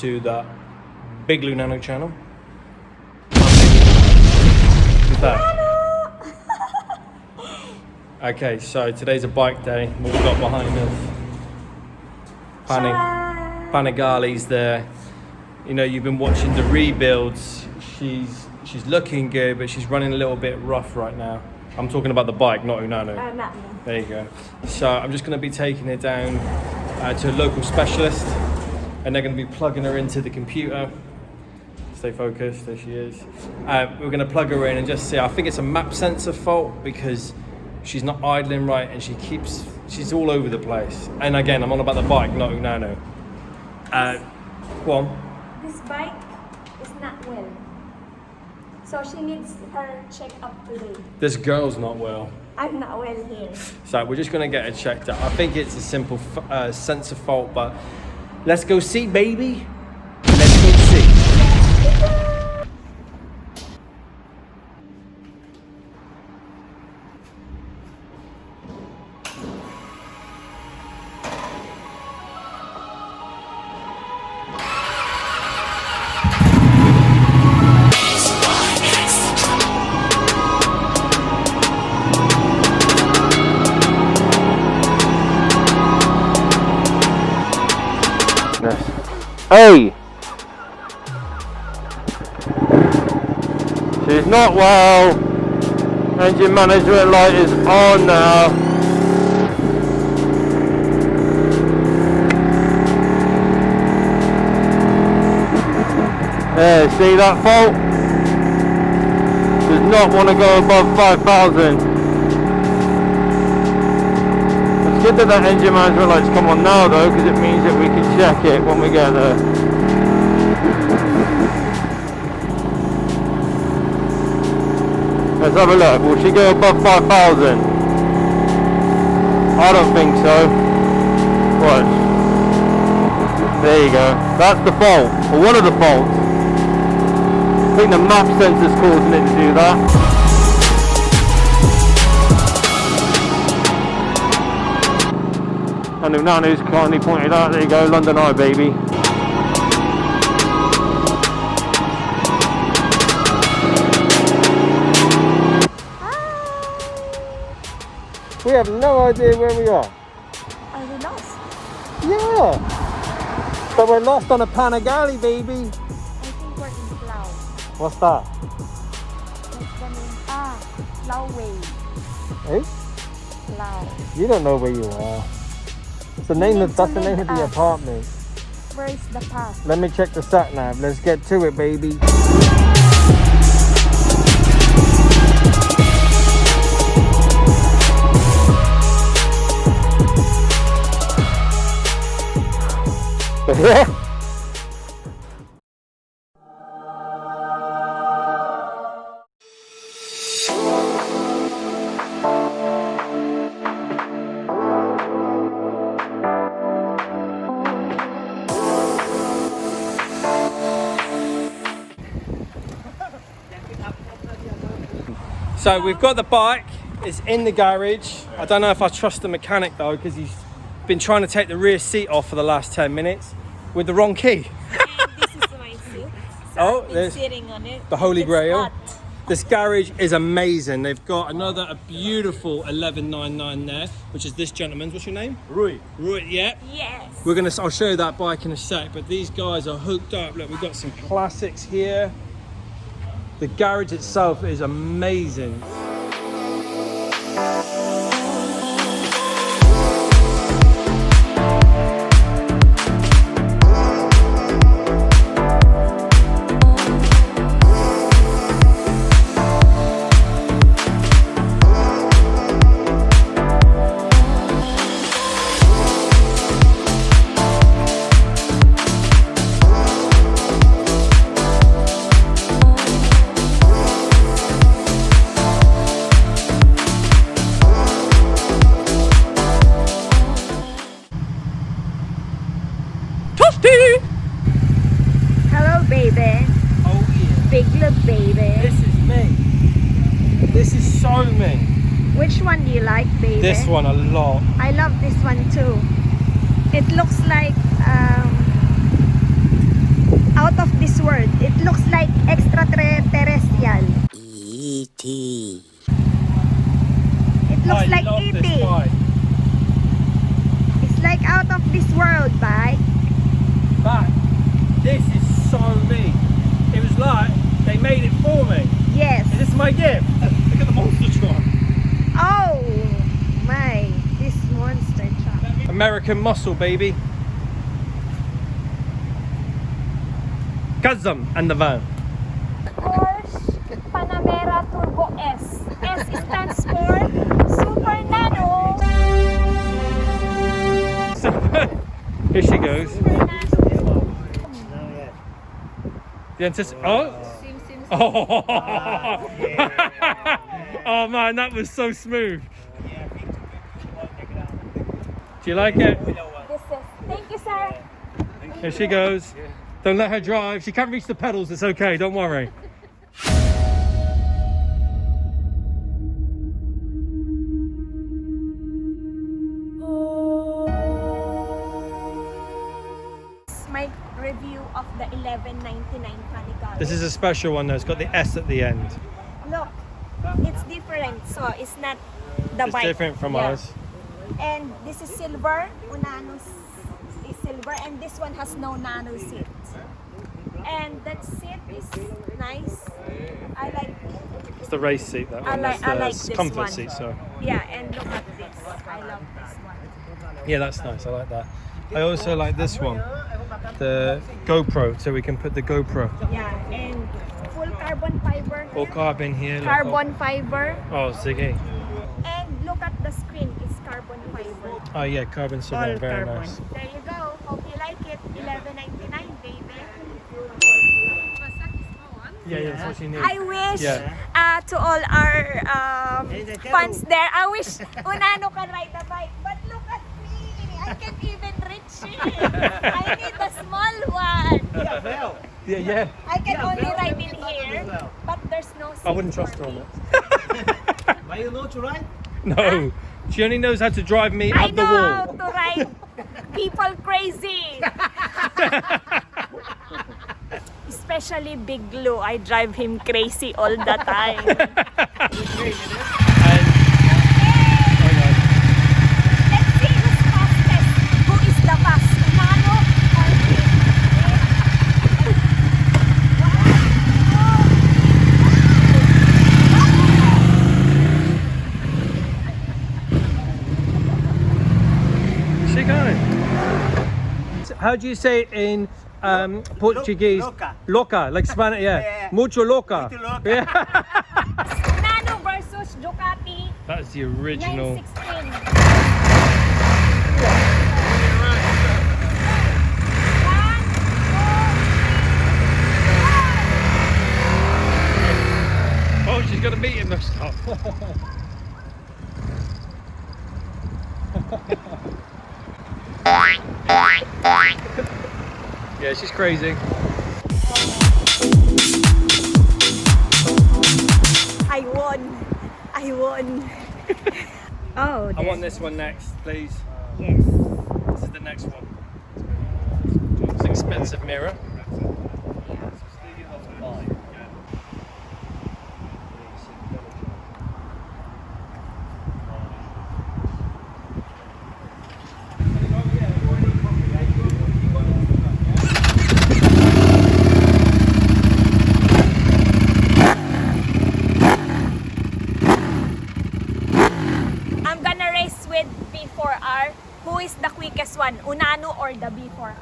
to the Biglunano channel. Who's that? Okay, so today's a bike day. What we got behind us? Panigale's there. You know, you've been watching the rebuilds. She's looking good, but she's running a little bit rough right now. I'm talking about the bike, not Unano. Not me. There you go. So I'm just going to be taking it down to a local specialist, and they're going to be plugging her into the computer. Stay focused, there she is. We're going to plug her in and just see. I think it's a map sensor fault because she's not idling right and she's all over the place. And again, I'm on about the bike, not Unano. Go on. This bike is not well. So she needs her check-up today. This girl's not well. I'm not well here. So we're just going to get her checked out. I think it's a simple sensor fault, but let's go see, baby. Let's go see. Hey! She's not well. Engine management light is on now. There, see that fault? Does not want to go above 5,000. It's good that engine management light's come on now though, because it means that we can check it when we get there. Let's have a look. Will she go above 5,000? I don't think so. What? There you go. That's the fault, or one of the faults. I think the map sensor's causing it to do that. And Unano's kindly pointed out, there you go, London Eye, baby. We have no idea where we are. Are we lost? Yeah. But we're lost on a Panigale, baby. I think we're in Plau. What's that? What's the name? Plau Way. Eh? Plau. You don't know where you are. That's the name of the apartment. Where is the path? Let me check the sat nav. Let's get to it, baby. So we've got the bike, it's in the garage. I don't know if I trust the mechanic though, because he's been trying to take the rear seat off for the last 10 minutes with the wrong key. This is my seat. So I've been sitting on it. The Holy Grail. Hot. This garage is amazing. They've got a beautiful 1199 there, which is this gentleman's. What's your name? Rui. Rui, yeah. Yes. I'll show you that bike in a sec, but these guys are hooked up. Look, we've got some classics here. The garage itself is amazing. Hello, baby. Oh yeah. Big look, baby. This is me. This is so me. Which one do you like, baby? This one a lot. I love this one too. It looks like out of this world. It looks like extraterrestrial. E.T. It looks I like love E.T. this bike. It's like out of this world bike. But this is so me. It was like they made it for me. Yes. This is my gift. Look at the monster truck. Oh my, this monster truck. American muscle, baby. Kazam and the van. Porsche Panamera Turbo S. S stands for Super Nano. Here she goes. Super Nano. The oh. Oh. Oh man, that was so smooth. Do you like it? This is, thank you, sir. Here she goes. Don't let her drive. She can't reach the pedals. It's okay. Don't worry. My review of the 1199 Panigale. This is a special one though. It's got the S at the end. Look, it's different. So it's not the It's bike. different from ours. And this is silver. Unano's is silver, and this one has no nano seat. And that seat is nice. I like. It's the race seat, that one. I like That's the this comfort one. seat, so. Yeah, and look at this. I love this one. Yeah, that's nice. I like that. I also like this one. The GoPro, so we can put the GoPro. Yeah, and full carbon fiber. All carbon here. look, Carbon fiber. Oh, Ziggy. And look at the screen. It's carbon fiber. Oh yeah, carbon surround. All Very carbon. nice. There you go. Hope you like it. $11.99, baby. Yeah, yeah, that's what she needs. I wish Yeah. to all our fans there, I wish Unano can ride the bike. But look at me. I can't even reach it. I need the small one. Yeah, yeah. I can only ride in here, but there's no seat I wouldn't for trust her on me. it. Why you know to ride? No, she only knows how to drive me I up the know how wall. to ride people crazy. Especially Biglunano, I drive him crazy all the time. And, Let's see who's fastest. Who is the fast? Unano or me? she going. How do you say it in Portuguese? Loca. Loca, like Spanish, yeah. Yeah. Mucho loca. Mucho loca. Yeah. Unano versus Ducati That's the original. 916. Oh, she's got to meet him. Stop. Yeah, she's crazy. I won. I won. Oh, I want this one next, please. Yes. This is the next one. It's an expensive mirror. I'm gonna race with B4R. Who is the quickest one? Unano or the B4R?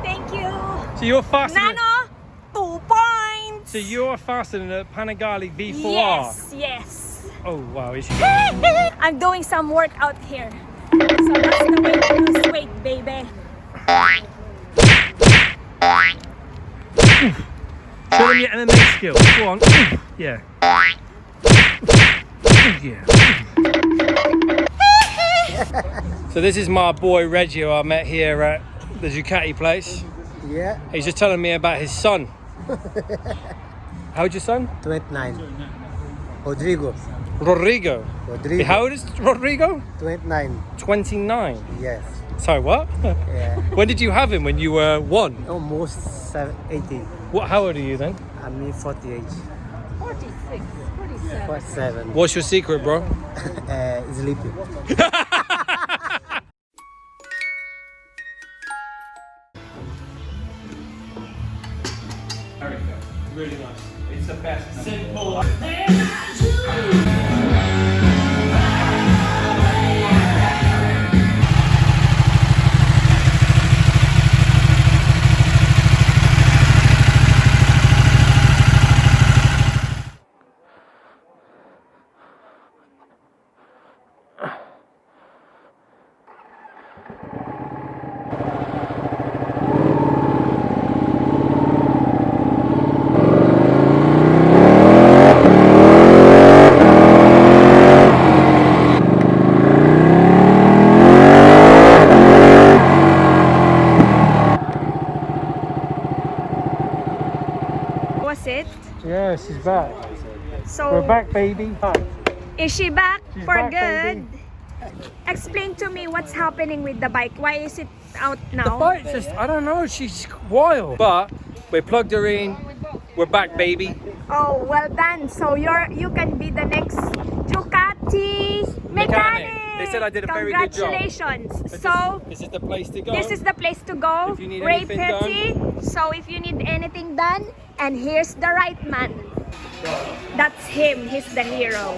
Thank you. So you're faster. Nano, 2 points. So you're faster than a Panigale V4R. Yes, yes. Oh wow, is she? I'm doing some workout here. So that's the way to lose weight, baby. Show them your MMA skills. Go on. Yeah. Yeah. So this is my boy Reggie, who I met here at the Ducati place. Yeah, He's just telling me about his son. How's your son? 29. Rodrigo. Rodrigo. Rodrigo. How old is Rodrigo? 29. 29. Yes. So what? Yeah. When did you have him? When you were 1? Almost 18. What? How old are you then? I'm 48. 46, 47. 47. What's your secret, bro? Sleeping. Really nice. It's the best. Simple. Was it? Yeah, she's back. So, We're back, baby. is she back She's for back, good? baby. Explain to me what's happening with the bike. Why is it out The now? bike's just, I don't know, she's wild. But we plugged her in. We're back, baby. Oh, well done. So you can be the next Ducati mechanic. They said I did a very good job. Congratulations. But So this is the place to go. this is the place to go. If you need Ray anything Petty. So if you need anything done, and here's the right man. That's him. He's the hero.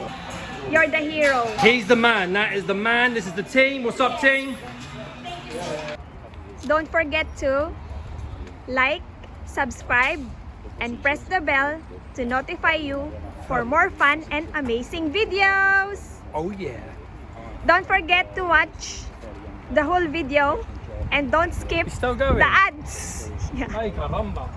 You're the hero. He's the man. That is the man. This is the team. What's up, team? Don't forget to like, subscribe, and press the bell to notify you for more fun and amazing videos. Oh, yeah. Don't forget to watch the whole video and don't skip It's still going. the ads. Yeah. Ay, caramba.